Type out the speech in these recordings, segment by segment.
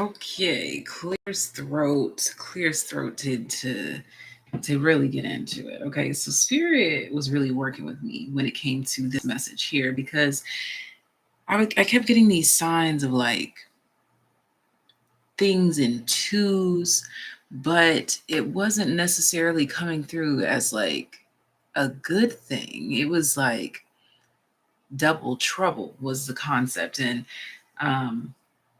Okay, clears throat to really get into it. Okay, so spirit was really working with me when it came to this message here because I kept getting these signs of like things in twos, but it wasn't necessarily coming through as like a good thing. It was like double trouble was the concept. And um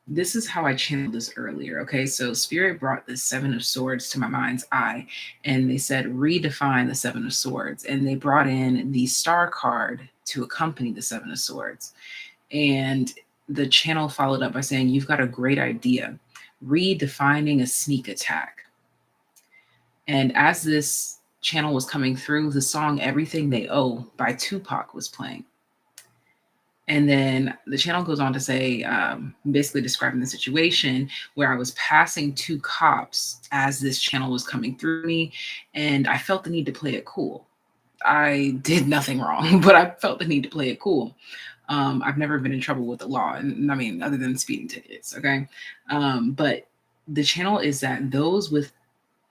this is how I channeled this earlier. Okay, so Spirit brought the Seven of Swords to my mind's eye, and they said, redefine the Seven of Swords. And they brought in the Star card to accompany the Seven of Swords. And the channel followed up by saying, you've got a great idea, redefining a sneak attack. And as this channel was coming through, the song Everything They Owe by Tupac was playing. And then the channel goes on to say, basically describing the situation where I was passing two cops as this channel was coming through me, and I felt the need to play it cool. I did nothing wrong, but I felt the need to play it cool. I've never been in trouble with the law, and I mean, other than speeding tickets, okay? But the channel is that those with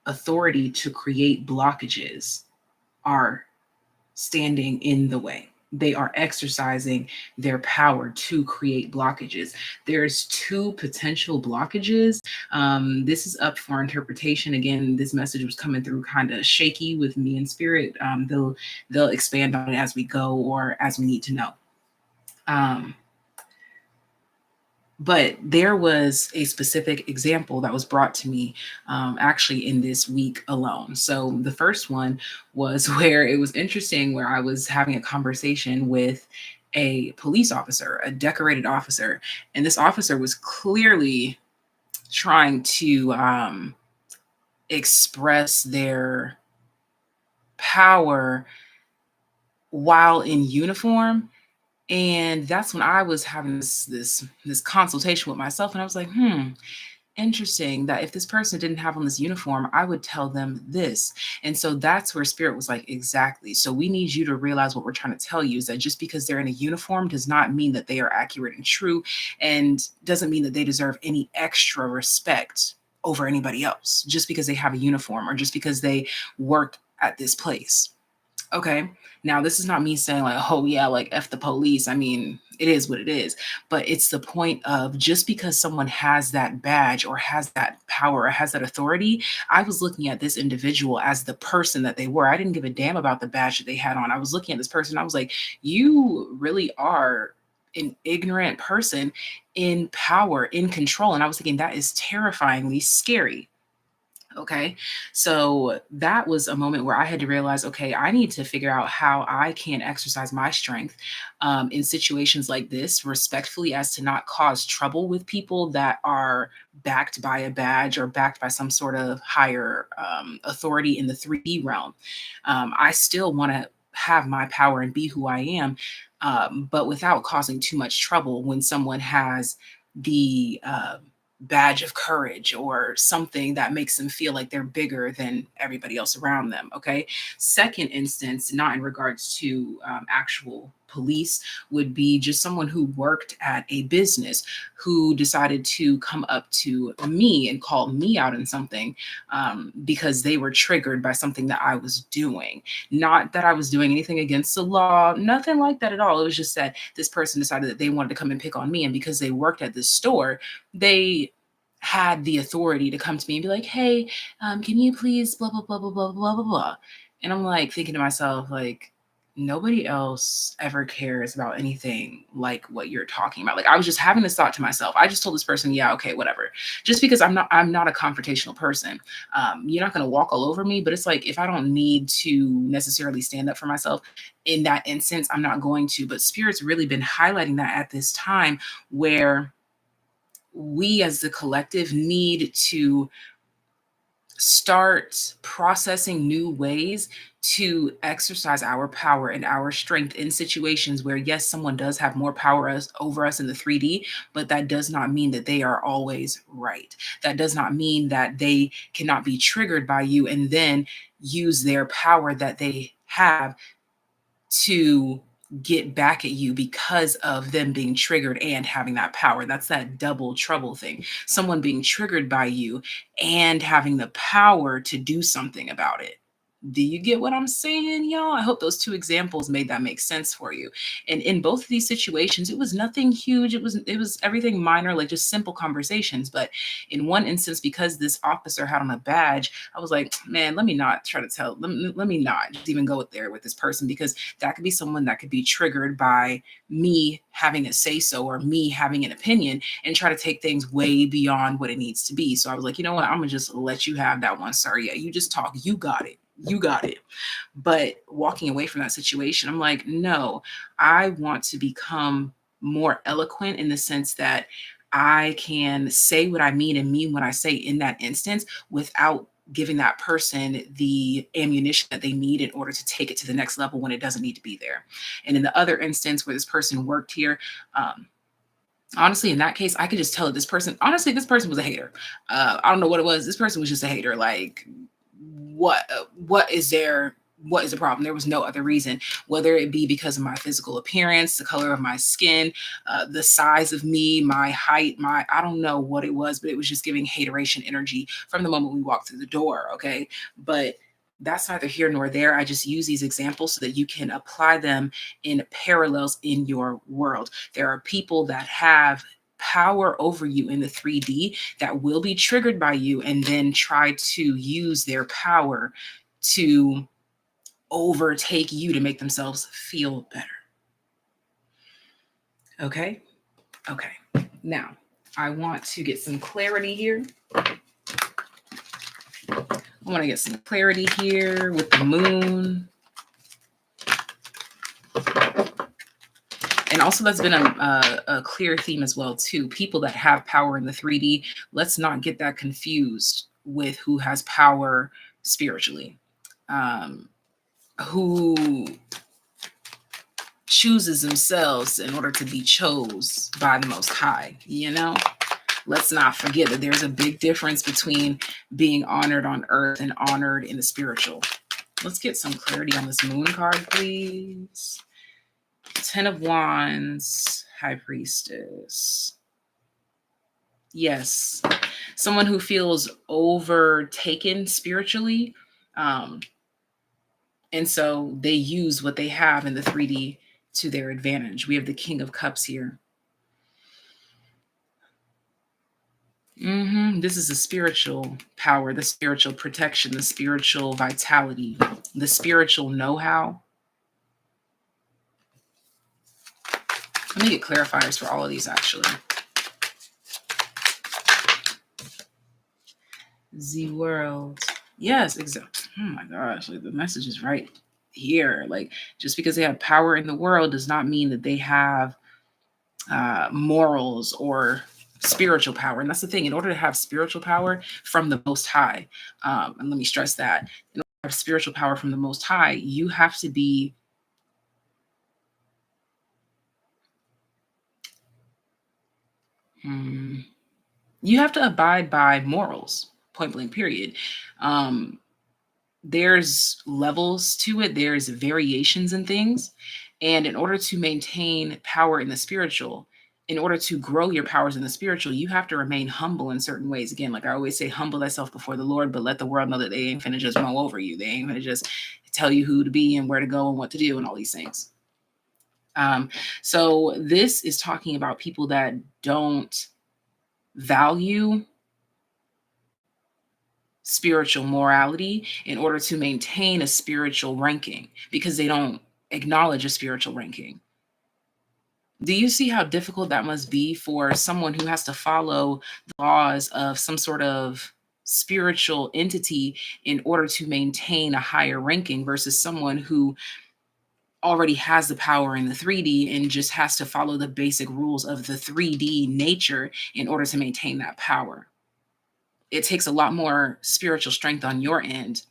authority to create blockages are standing in the way. They are exercising their power to create blockages. There's two potential blockages. This is up for interpretation. Again, this message was coming through kind of shaky with me and spirit. They'll expand on it as we go or as we need to know. But there was a specific example that was brought to me actually in this week alone. So the first one was where it was interesting, where I was having a conversation with a police officer, a decorated officer, and this officer was clearly trying to express their power while in uniform. And that's when I was having this consultation with myself, and I was like, interesting that if this person didn't have on this uniform, I would tell them this. And so that's where spirit was like, exactly. So we need you to realize what we're trying to tell you is that just because they're in a uniform does not mean that they are accurate and true, and doesn't mean that they deserve any extra respect over anybody else just because they have a uniform or just because they work at this place. Okay. Now, this is not me saying like, oh yeah, like F the police. I mean, it is what it is. But it's the point of just because someone has that badge or has that power or has that authority, I was looking at this individual as the person that they were. I didn't give a damn about the badge that they had on. I was looking at this person. I was like, you really are an ignorant person in power, in control. And I was thinking that is terrifyingly scary. Okay. So that was a moment where I had to realize, okay, I need to figure out how I can exercise my strength in situations like this respectfully, as to not cause trouble with people that are backed by a badge or backed by some sort of higher authority in the 3D realm. I still want to have my power and be who I am, but without causing too much trouble when someone has the badge of courage or something that makes them feel like they're bigger than everybody else around them. Okay. Second instance, not in regards to actual police, would be just someone who worked at a business who decided to come up to me and call me out on something because they were triggered by something that I was doing. Not that I was doing anything against the law, nothing like that at all. It was just that this person decided that they wanted to come and pick on me. And because they worked at this store, they had the authority to come to me and be like, hey, can you please blah, blah, blah, blah, blah, blah, blah, blah. And I'm like thinking to myself, like, nobody else ever cares about anything like what you're talking about. Like, I was just having this thought to myself. I just told this person, yeah, okay, whatever. Just because I'm not a confrontational person. You're not going to walk all over me, but it's like, if I don't need to necessarily stand up for myself in that instance, I'm not going to. But Spirit's really been highlighting that at this time where we as the collective need to start processing new ways to exercise our power and our strength in situations where, yes, someone does have more power over us in the 3D, but that does not mean that they are always right. That does not mean that they cannot be triggered by you and then use their power that they have to get back at you because of them being triggered and having that power. That's that double trouble thing. Someone being triggered by you and having the power to do something about it. Do you get what I'm saying, y'all? I hope those two examples made that make sense for you. And in both of these situations, it was nothing huge. It was everything minor, like just simple conversations. But in one instance, because this officer had on a badge, I was like, man, let me not try to tell. Let me not just even go there with this person, because that could be someone that could be triggered by me having a say so or me having an opinion and try to take things way beyond what it needs to be. So I was like, you know what? I'm gonna just let you have that one, sir. Yeah, you just talk. You got it. You got it. But walking away from that situation, I'm like, no, I want to become more eloquent in the sense that I can say what I mean and mean what I say in that instance without giving that person the ammunition that they need in order to take it to the next level when it doesn't need to be there. And in the other instance where this person worked here, honestly, in that case, I could just tell that this person, honestly, this person was a hater. I don't know what it was. This person was just a hater. Like, what is there? What is the problem? There was no other reason, whether it be because of my physical appearance, the color of my skin, the size of me, my height, I don't know what it was, but it was just giving hateration energy from the moment we walked through the door. Okay. But that's neither here nor there. I just use these examples so that you can apply them in parallels in your world. There are people that have power over you in the 3D that will be triggered by you and then try to use their power to overtake you to make themselves feel better. Okay. Okay. Now, I want to get some clarity here. I want to get some clarity here with the moon. And also that's been a clear theme as well, too. People that have power in the 3D, let's not get that confused with who has power spiritually. Who chooses themselves in order to be chose by the Most High, you know? Let's not forget that there's a big difference between being honored on earth and honored in the spiritual. Let's get some clarity on this moon card, please. 10 of Wands, High Priestess. Yes, someone who feels overtaken spiritually. And so they use what they have in the 3D to their advantage. We have the King of Cups here. This is the spiritual power, the spiritual protection, the spiritual vitality, the spiritual know-how. Let me get clarifiers for all of these, actually. The world. Yes, exactly. Oh my gosh, like the message is right here. Like, just because they have power in the world does not mean that they have morals or spiritual power. And that's the thing. In order to have spiritual power from the Most High, and let me stress that, in order to have spiritual power from the Most High, you have to be you have to abide by morals, point blank, period. There's levels to it, there's variations in things. And in order to maintain power in the spiritual, in order to grow your powers in the spiritual, you have to remain humble in certain ways. Again, like I always say, humble thyself before the Lord, but let the world know that they ain't finna just mow over you. They ain't finna just tell you who to be and where to go and what to do and all these things. So this is talking about people that don't value spiritual morality in order to maintain a spiritual ranking because they don't acknowledge a spiritual ranking. Do you see how difficult that must be for someone who has to follow the laws of some sort of spiritual entity in order to maintain a higher ranking versus someone who already has the power in the 3D and just has to follow the basic rules of the 3D nature in order to maintain that power? It takes a lot more spiritual strength on your end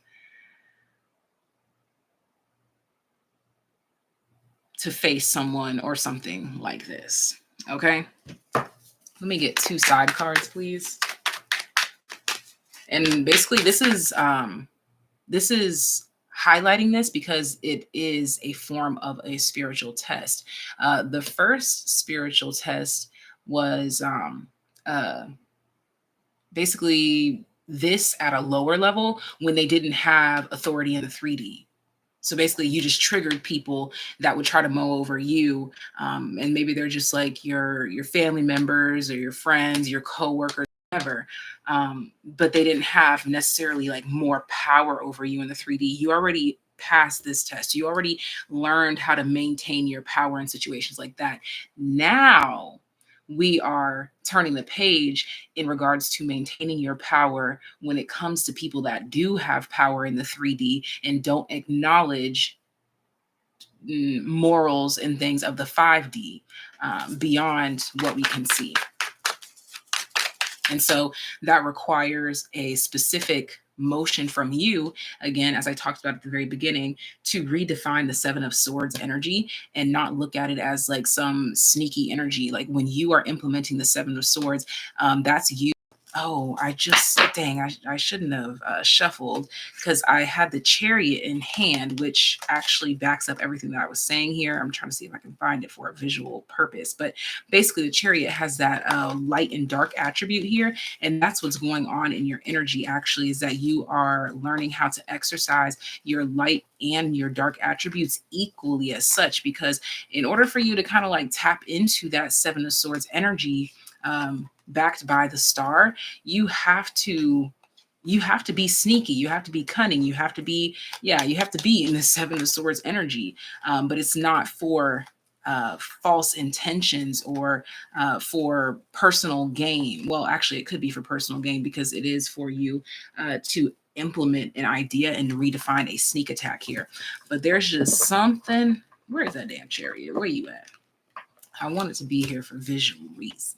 to face someone or something like this. Okay. Let me get 2 side cards, please. And basically this is highlighting this because it is a form of a spiritual test. The first spiritual test was uh, basically this at a lower level when they didn't have authority in the 3D. So basically, you just triggered people that would try to mow over you, and maybe they're just like your family members or your friends, your coworkers, whatever. But they didn't have necessarily like more power over you in the 3D. You already passed this test. You already learned how to maintain your power in situations like that. Now we are turning the page in regards to maintaining your power when it comes to people that do have power in the 3D and don't acknowledge morals and things of the 5D beyond what we can see. And so that requires a specific motion from you, again, as I talked about at the very beginning, to redefine the Seven of Swords energy and not look at it as like some sneaky energy. Like when you are implementing the Seven of Swords, that's you. Oh, dang, I shouldn't have shuffled because I had the Chariot in hand, which actually backs up everything that I was saying here. I'm trying to see if I can find it for a visual purpose. But basically, the Chariot has that light and dark attribute here. And that's what's going on in your energy, actually, is that you are learning how to exercise your light and your dark attributes equally as such. Because in order for you to kind of like tap into that Seven of Swords energy, backed by the star, you have to be sneaky, you have to be cunning, you have to be in the Seven of Swords energy, but it's not for false intentions or for personal gain. Well, actually it could be for personal gain because it is for you to implement an idea and redefine a sneak attack here. But there's just something. Where is that damn Chariot? Where you at? I want it to be here for visual reasons.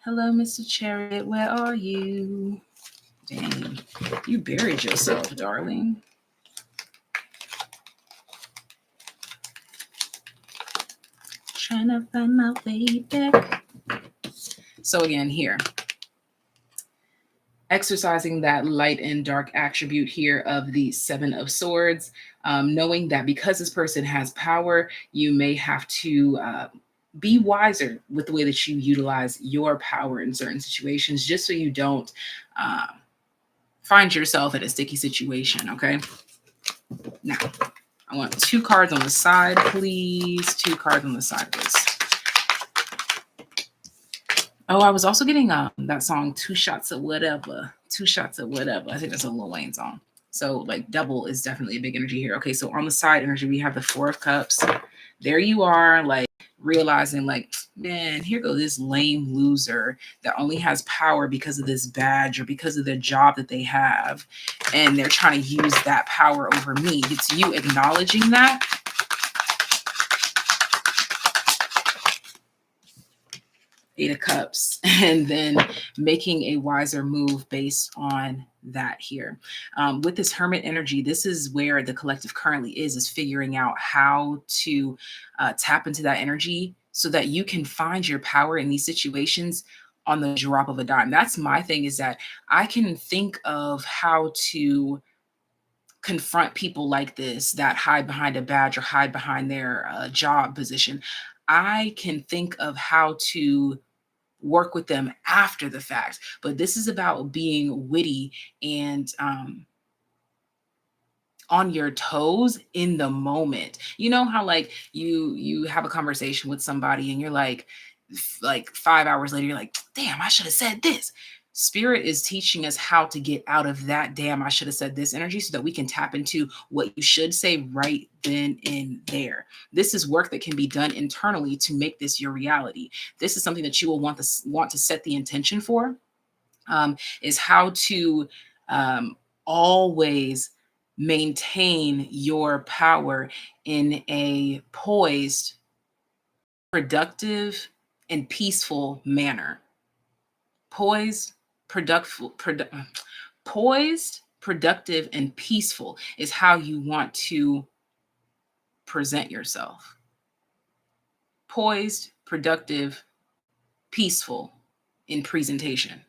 Hello, Mr. Chariot. Where are you? Dang, you buried yourself, darling. Trying to find my way back. So again, here, exercising that light and dark attribute here of the Seven of Swords, knowing that because this person has power, you may have to be wiser with the way that you utilize your power in certain situations, just so you don't find yourself in a sticky situation, okay? Now, I want 2 cards on the side, please. 2 cards on the side, please. Oh, I was also getting that song, Two Shots of Whatever. 2 Shots of Whatever. I think that's a Lil Wayne song. So like double is definitely a big energy here. Okay, so on the side energy, we have the 4 of Cups. There you are, like realizing like, man, here goes this lame loser that only has power because of this badge or because of the job that they have. And they're trying to use that power over me. It's you acknowledging that. Eight of Cups, and then making a wiser move based on that here. With this Hermit energy, this is where the collective currently is figuring out how to tap into that energy so that you can find your power in these situations on the drop of a dime. That's my thing, is that I can think of how to confront people like this that hide behind a badge or hide behind their job position. I can think of how to work with them after the fact. But this is about being witty and on your toes in the moment. You know how like you have a conversation with somebody and you're like 5 hours later, you're like, damn, I should have said this. Spirit is teaching us how to get out of that damn I should have said this energy so that we can tap into what you should say right then and there. This is work that can be done internally to make this your reality. This is something that you will want to set the intention for, is how to always maintain your power in a poised, productive, and peaceful manner. Poised, poised, productive, and peaceful is how you want to present yourself. Poised, productive, peaceful in presentation.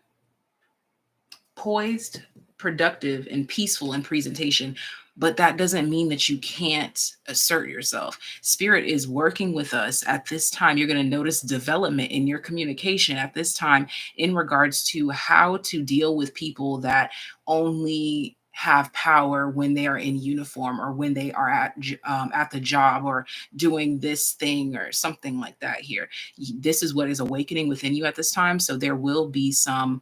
Poised, productive, and peaceful in presentation. but that doesn't mean that you can't assert yourself. Spirit is working with us at this time. You're going to notice development in your communication at this time in regards to how to deal with people that only have power when they are in uniform, or when they are at the job, or doing this thing or something like that. Here, this is what is awakening within you at this time. So there will be some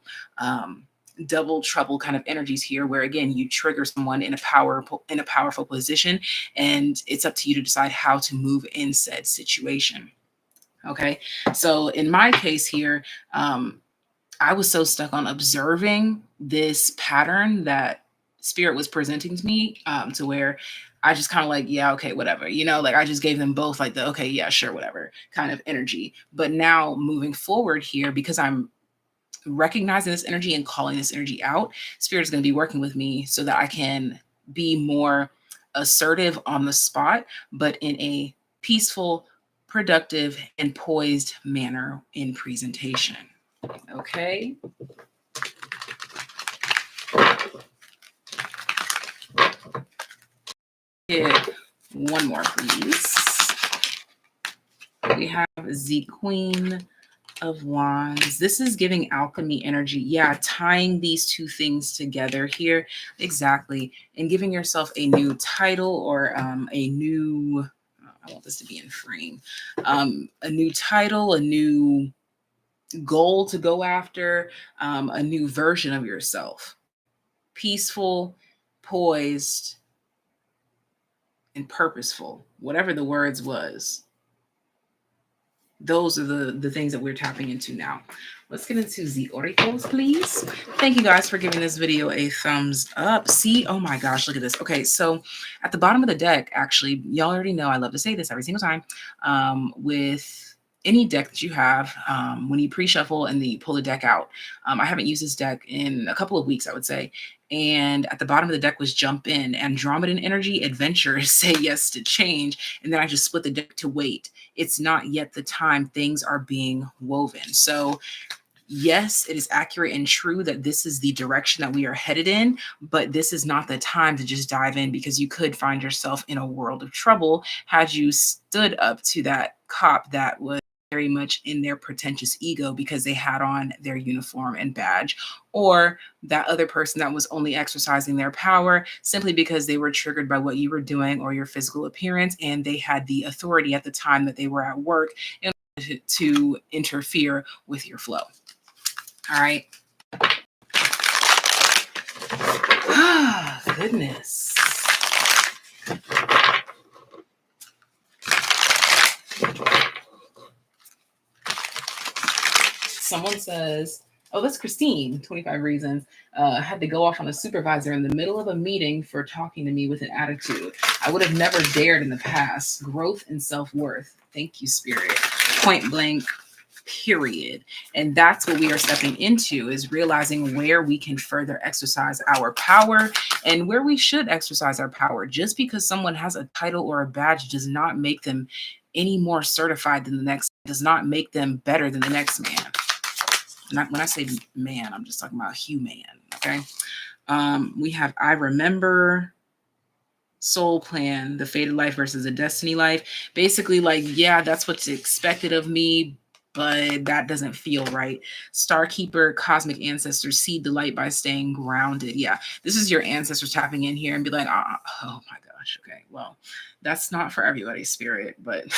double trouble kind of energies here, where again you trigger someone in a powerful position, and it's up to you to decide how to move in said situation. Okay, so in my case here, I was so stuck on observing this pattern that spirit was presenting to me, to where I just kind of like, yeah, okay, whatever, like I just gave them both like the okay, yeah, sure, whatever kind of energy. But now moving forward here, because I'm recognizing this energy and calling this energy out, spirit is going to be working with me so that I can be more assertive on the spot, but in a peaceful, productive, and poised manner in presentation. Okay. Hit one more, please. We have the Queen of Wands. This is giving alchemy energy. Yeah, tying these two things together here. Exactly. And giving yourself a new title, or a new, I want this to be in frame, a new title, a new goal to go after, a new version of yourself. Peaceful, poised, and purposeful, whatever the words was. Those are the things that we're tapping into now. Let's get into the oracles, please. Thank you guys for giving this video a thumbs up. See, oh my gosh, look at this. Okay, so at the bottom of the deck, actually, y'all already know I love to say this every single time, with any deck that you have, when you pre-shuffle and then you pull the deck out. I haven't used this deck in a couple of weeks, I would say. And at the bottom of the deck was jump in, Andromedan energy, adventure, say yes to change. And then I just split the deck to wait. It's not yet the time, things are being woven. So yes, it is accurate and true that this is the direction that we are headed in, but this is not the time to just dive in, because you could find yourself in a world of trouble had you stood up to that cop that was very much in their pretentious ego because they had on their uniform and badge, or that other person that was only exercising their power simply because they were triggered by what you were doing or your physical appearance, and they had the authority at the time that they were at work in order to interfere with your flow. All right. Ah, goodness. Someone says, oh, that's Christine, 25 reasons. Had to go off on a supervisor in the middle of a meeting for talking to me with an attitude. I would have never dared in the past. Growth and self-worth. Thank you, Spirit. Point blank, period. And that's what we are stepping into, is realizing where we can further exercise our power and where we should exercise our power. Just because someone has a title or a badge does not make them any more certified than the next, does not make them better than the next man. When I say man, I'm just talking about human. Okay. We have I Remember, Soul Plan, the fated life versus a destiny life. Basically, like, yeah, that's what's expected of me, but that doesn't feel right. Starkeeper, cosmic ancestors, seed the light by staying grounded. Yeah, this is your ancestors tapping in here and be like, oh my gosh, okay, well, that's not for everybody, Spirit, but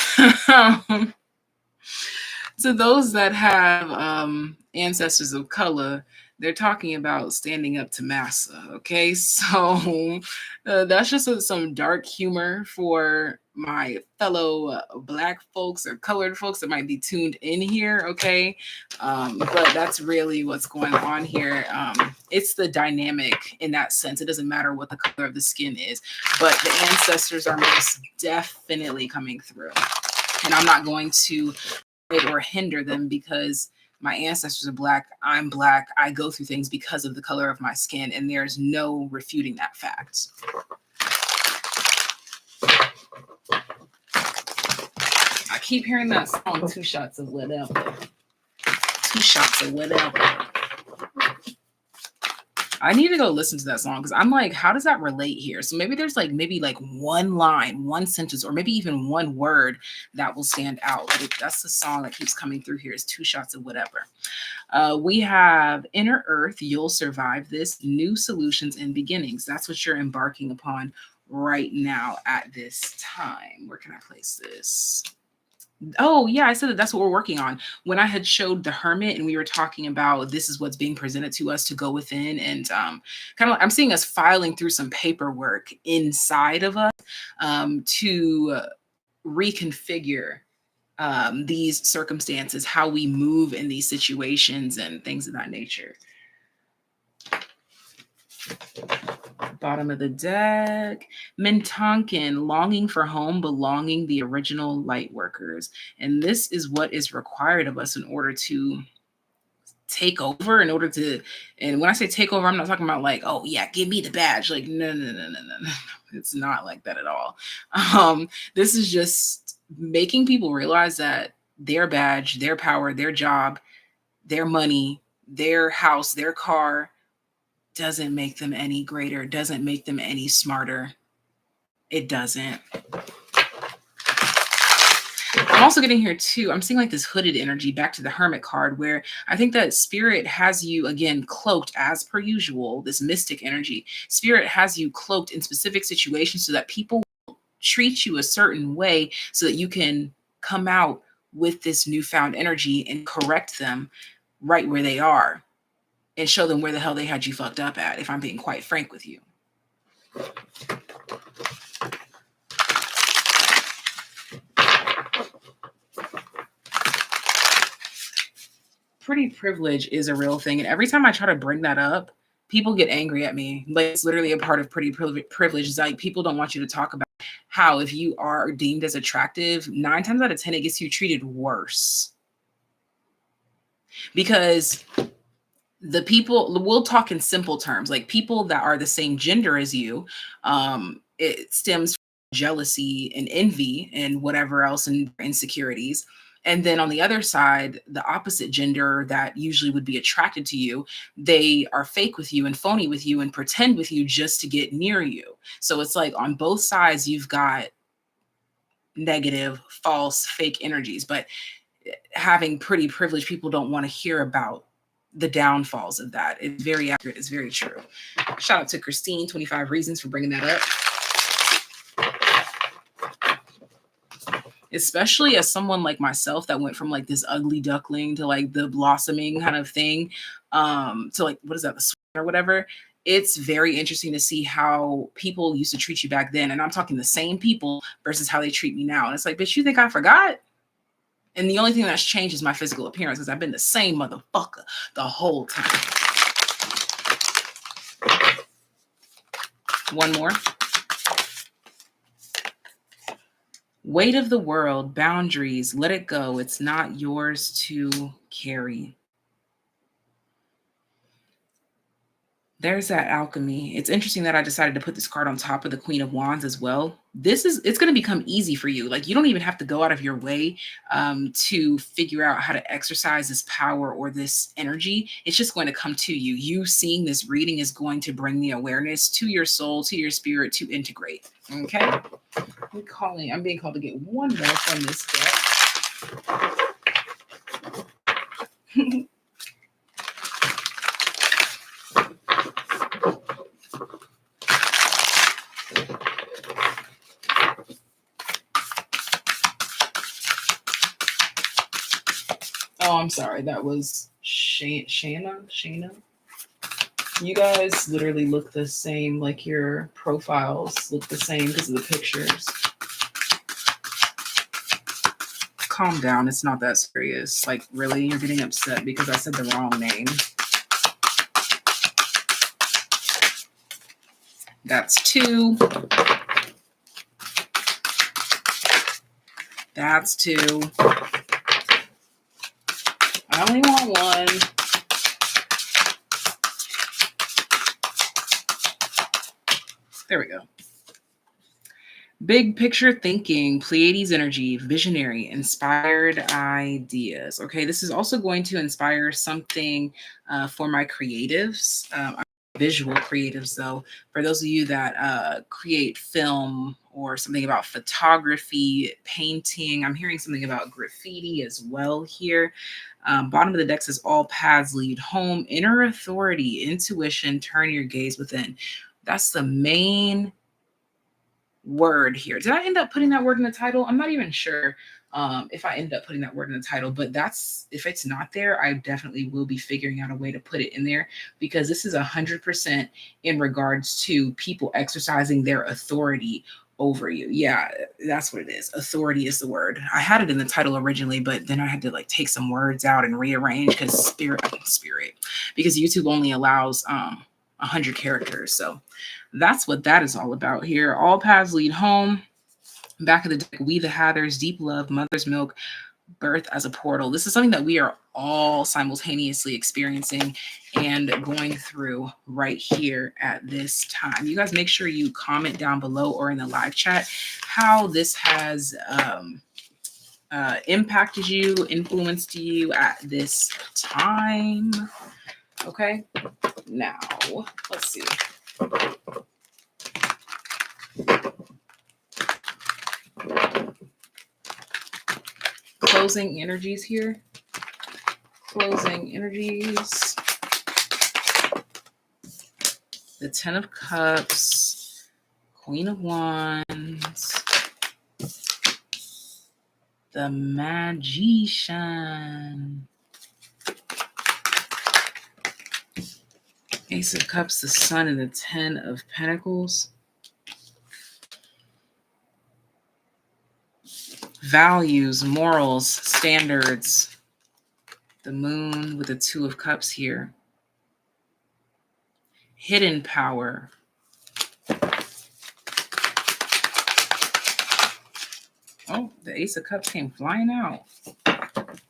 to those that have ancestors of color, they're talking about standing up to massa. Okay, so that's just some dark humor for my fellow Black folks or colored folks that might be tuned in here. Okay, but that's really what's going on here. It's the dynamic in that sense. It doesn't matter what the color of the skin is, but the ancestors are most definitely coming through, and I'm not going to or hinder them because my ancestors are Black, I'm Black, I go through things because of the color of my skin, and there's no refuting that fact. I keep hearing that song, 2 shots of whatever. 2 shots of whatever. I need to go listen to that song because I'm like, how does that relate here? So maybe there's like maybe like one line, one sentence, or maybe even one word that will stand out. But that's the song that keeps coming through here is Two Shots of Whatever. We have Inner Earth, You'll Survive This, New Solutions and Beginnings. That's what you're embarking upon right now at this time. Where can I place this? Oh, yeah, I said that that's what we're working on. When I had showed the Hermit and we were talking about this is what's being presented to us to go within and kind of I'm seeing us filing through some paperwork inside of us to reconfigure these circumstances, how we move in these situations and things of that nature. Bottom of the deck, Mintonkin, longing for home, belonging, the original light workers. And this is what is required of us in order to take over, in order to, and when I say take over, I'm not talking about like, oh yeah, give me the badge. Like, no, no, no, no, no, no. It's not like that at all. This is just making people realize that their badge, their power, their job, their money, their house, their car, doesn't make them any greater, doesn't make them any smarter. It doesn't. I'm also getting here too, I'm seeing like this hooded energy back to the Hermit card where I think that Spirit has you, again, cloaked as per usual, this mystic energy. Spirit has you cloaked in specific situations so that people treat you a certain way so that you can come out with this newfound energy and correct them right where they are and show them where the hell they had you fucked up at, if I'm being quite frank with you. Pretty privilege is a real thing. And every time I try to bring that up, people get angry at me. Like it's literally a part of pretty privilege. It's like people don't want you to talk about how if you are deemed as attractive, 9 times out of 10, it gets you treated worse. Because the people, we'll talk in simple terms, like people that are the same gender as you, it stems from jealousy and envy and whatever else and insecurities. And then on the other side, the opposite gender that usually would be attracted to you, they are fake with you and phony with you and pretend with you just to get near you. So it's like on both sides, you've got negative, false, fake energies. But having pretty privileged people don't want to hear about the downfalls of that. It's very accurate. It's very true. Shout out to Christine, 25 Reasons, for bringing that up. Especially as someone like myself that went from like this ugly duckling to like the blossoming kind of thing, to like, what is that, the swan or whatever. It's very interesting to see how people used to treat you back then. And I'm talking the same people versus how they treat me now. And it's like, bitch, you think I forgot? And the only thing that's changed is my physical appearance because I've been the same motherfucker the whole time. One more. Weight of the world, boundaries, let it go. It's not yours to carry. There's that alchemy. It's interesting that I decided to put this card on top of the Queen of Wands as well. It's going to become easy for you. Like you don't even have to go out of your way to figure out how to exercise this power or this energy. It's just going to come to you. You seeing this reading is going to bring the awareness to your soul, to your spirit to integrate. Okay. I'm being called to get one more from this deck. Oh, I'm sorry. That was Shayna. You guys literally look the same, like your profiles look the same because of the pictures. Calm down. It's not that serious. Like, really? You're getting upset because I said the wrong name. That's 2. That's 2. I only want 1. There we go. Big picture thinking, Pleiades energy, visionary, inspired ideas. Okay, this is also going to inspire something for my creatives. I'm visual creatives, though. For those of you that create film or something about photography, painting, I'm hearing something about graffiti as well here. Bottom of the deck says all paths lead home, inner authority, intuition, turn your gaze within. That's the main word here. Did I end up putting that word in the title? I'm not even sure if I ended up putting that word in the title, but that's, if it's not there, I definitely will be figuring out a way to put it in there, because this is 100% in regards to people exercising their authority over you. Yeah, that's what it is. Authority is the word. I had it in the title originally, but then I had to like take some words out and rearrange because spirit, because YouTube only allows 100 characters. So that's what that is all about here. All paths lead home. Back of the deck, we the Hathers, deep love, mother's milk, birth as a portal. This is something that we are all simultaneously experiencing and going through right here at this time. You guys make sure you comment down below or in the live chat how this has impacted you, influenced you at this time. Okay, now let's see. Closing energies here. Closing energies. The 10 of Cups. Queen of Wands. The Magician. Ace of Cups, the Sun, and the 10 of Pentacles. Values, morals, standards. The Moon with the 2 of Cups here. Hidden power. Oh, the Ace of Cups came flying out.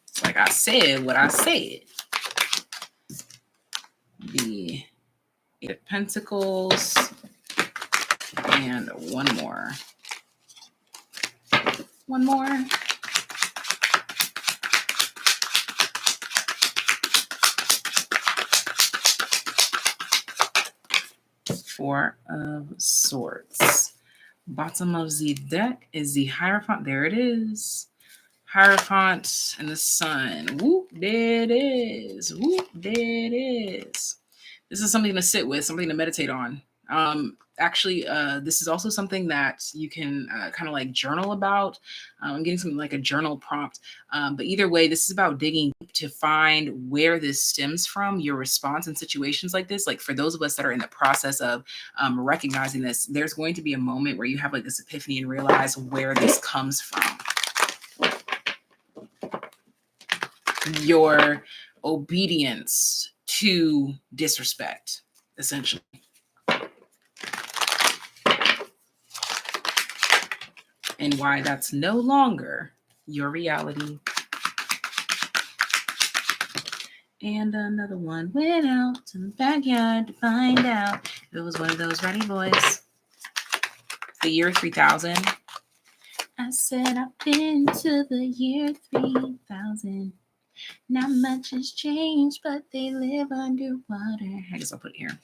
It's like I said what I said. The 8 of Pentacles. And one more. One more. Four of Swords. Bottom of the deck is the Hierophant. There it is. Hierophant and the Sun. Whoop, there it is. Whoop, there it is. This is something to sit with, something to meditate on. Actually, this is also something that you can kind of like journal about. I'm getting something like a journal prompt. But either way, this is about digging to find where this stems from, your response in situations like this. Like for those of us that are in the process of recognizing this, there's going to be a moment where you have like this epiphany and realize where this comes from. Your obedience to disrespect, essentially. And why that's no longer your reality. And another one went out to the backyard to find out if it was one of those ready boys. The year 3000. I said I've been to the year 3000. Not much has changed, but they live underwater. I guess I'll put it here.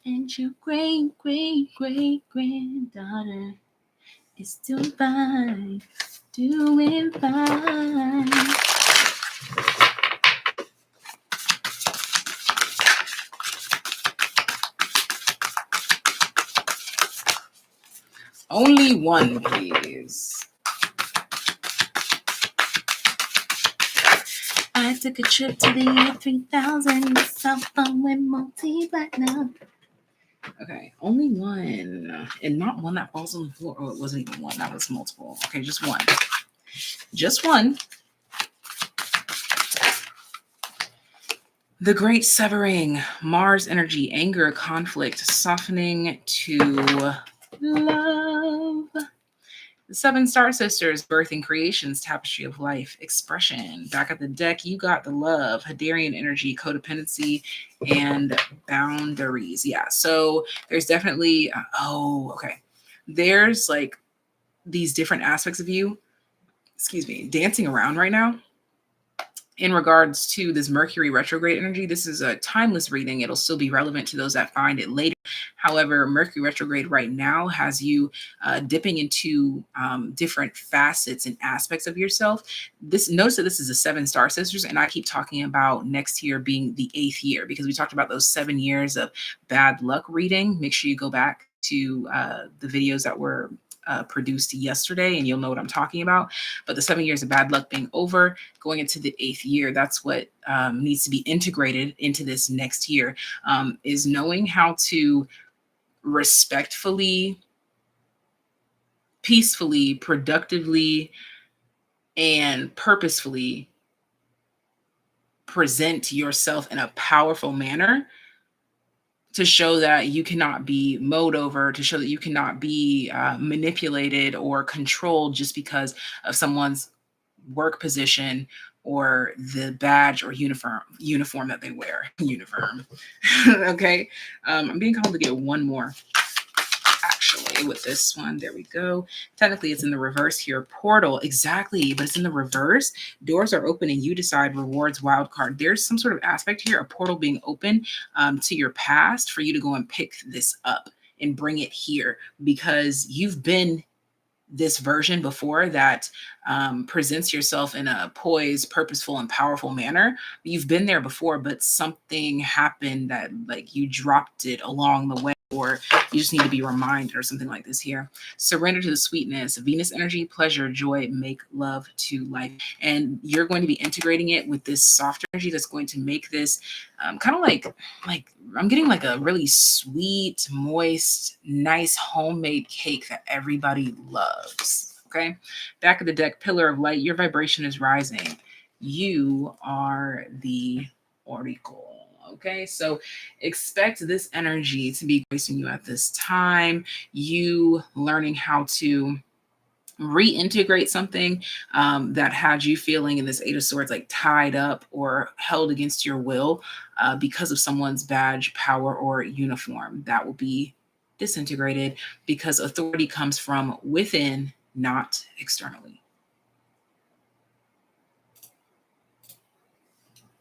And your great, great, great granddaughter is doing fine, doing fine. Only one, please. I took a trip to the year 3000. Cell phone with multi-platinum. Okay, only one. And not one that falls on the floor. Oh, it wasn't even one. That was multiple. Okay, just one. Just one. The Great Severing. Mars energy, anger, conflict, softening to love. The 7 Star Sisters, birthing creations, tapestry of life, expression. Back at the deck, you got the love, Hadarian energy, codependency, and boundaries. Yeah, so there's definitely, okay. There's like these different aspects of you, dancing around right now. in regards to this Mercury retrograde energy, this is a timeless reading. It'll still be relevant to those that find it later. However, Mercury retrograde right now has you dipping into different facets and aspects of yourself. This notice that this is a 7 star sisters, and I keep talking about next year being the 8th year because we talked about those 7 years of bad luck reading. Make sure you go back to the videos that were produced yesterday, and you'll know what I'm talking about. But the 7 years of bad luck being over, going into the 8th year, that's what needs to be integrated into this next year, is knowing how to respectfully, peacefully, productively, and purposefully present yourself in a powerful manner to show that you cannot be mowed over, to show that you cannot be manipulated or controlled just because of someone's work position or the badge or uniform that they wear. Uniform. Okay. I'm being called to get one more actually with this one. There we go. Technically it's in the reverse here. Portal, exactly, but it's in the reverse. Doors are open and you decide. Rewards, wild card. There's some sort of aspect here, a portal being open to your past for you to go and pick this up and bring it here because you've been this version before that presents yourself in a poised, purposeful, and powerful manner. You've been there before, but something happened that like you dropped it along the way, or you just need to be reminded or something like this here. Surrender to the sweetness, Venus energy, pleasure, joy, make love to life. And you're going to be integrating it with this soft energy that's going to make this kind of like I'm getting like a really sweet, moist, nice homemade cake that everybody loves. Okay. Back of the deck, pillar of light, your vibration is rising. You are the oracle. Okay, so expect this energy to be gracing you at this time. You learning how to reintegrate something that had you feeling in this Eight of Swords like tied up or held against your will because of someone's badge, power, or uniform. That will be disintegrated because authority comes from within, not externally.